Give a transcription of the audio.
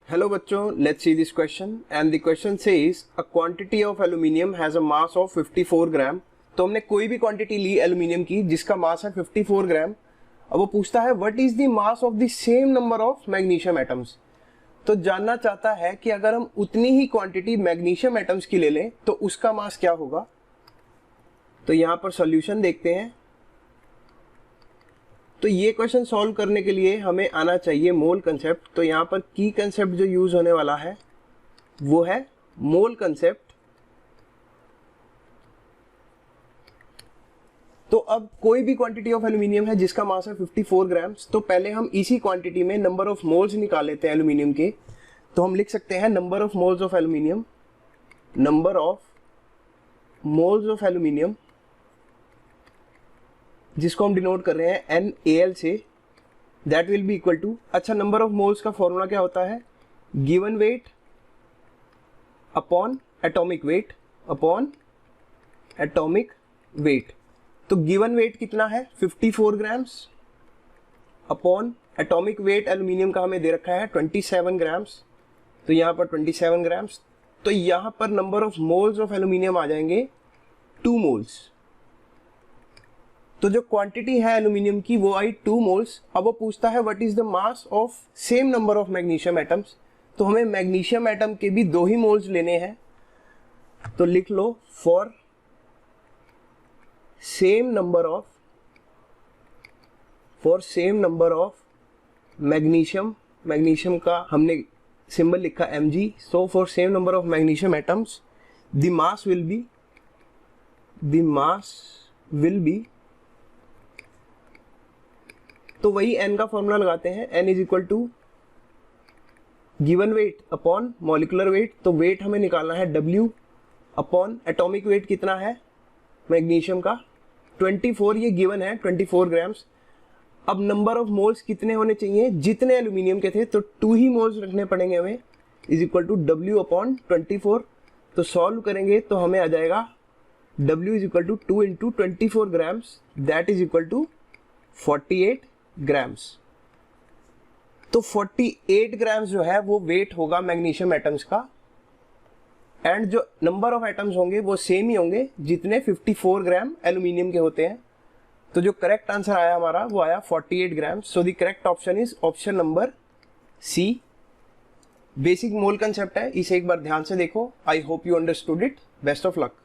Hello बच्चों, let's see this question and the question says a quantity of aluminium has a mass of 54 ग्राम। तो हमने कोई भी quantity ली aluminium की जिसका मास है 54 ग्राम। अब वो पूछता है what is the mass of the same number of magnesium atoms. तो जानना चाहता है कि अगर हम उतनी ही क्वांटिटी मैग्नीशियम एटम्स की ले लें तो उसका मास क्या होगा। तो यहाँ पर सॉल्यूशन देखते हैं। तो ये क्वेश्चन सॉल्व करने के लिए हमें आना चाहिए मोल कंसेप्ट। तो यहाँ पर की कंसेप्ट जो यूज होने वाला है वो है मोल कंसेप्ट। तो अब कोई भी क्वांटिटी ऑफ एल्यूमिनियम है जिसका मास है 54 ग्राम्स। तो पहले हम इसी क्वांटिटी में नंबर ऑफ मोल्स निकाल लेते हैं एल्यूमिनियम के। तो हम लिख सकते हैं number of moles of aluminium, number of moles of aluminium जिसको हम डिनोट कर रहे हैं NaL से, that will be equal to, अच्छा नंबर ऑफ मोल्स का फॉर्मूला क्या होता है, given weight upon atomic weight upon atomic weight. तो गिवन वेट कितना है 54 grams upon atomic weight aluminium का हमें दे रखा है 27 ग्राम्स। तो यहाँ पर 27 ग्राम्स। तो यहाँ पर number of moles of aluminium आ जाएंगे 2 मोल्स। तो जो क्वांटिटी है एल्यूमिनियम की वो आई 2 मोल्स। अब वो पूछता है what is the mass of same number of magnesium atoms. तो हमें मैग्नीशियम एटम के भी 2 ही मोल्स लेने हैं। तो लिख लो for same number of magnesium, magnesium का हमने सिंबल लिखा Mg। So for same number of magnesium atoms the mass will be, तो वही n का फॉर्मूला लगाते हैं, n is equal to given weight upon molecular weight. तो वेट हमें निकालना है W अपॉन एटॉमिक वेट कितना है मैग्नीशियम का 24, ये गिवन है 24 ग्राम्स। अब नंबर ऑफ मोल्स कितने होने चाहिए, जितने एल्यूमिनियम के थे तो 2 ही मोल्स रखने पड़ेंगे हमें, is equal to W upon 24। तो सॉल्व करेंगे तो हमें आ जाएगा W is equal to 2 into 24 grams, that is equal to 48 grams. तो 48 ग्राम्स जो है वो वेट होगा मैग्नीशियम एटम्स का, एंड जो नंबर ऑफ एटम्स होंगे वो सेम ही होंगे जितने 54 ग्राम एल्यूमिनियम के होते हैं। तो जो करेक्ट आंसर आया हमारा वो आया 48 grams. So the correct option is option number C। Basic mole concept है, इसे एक बार ध्यान से देखो। I hope you understood it. Best of luck.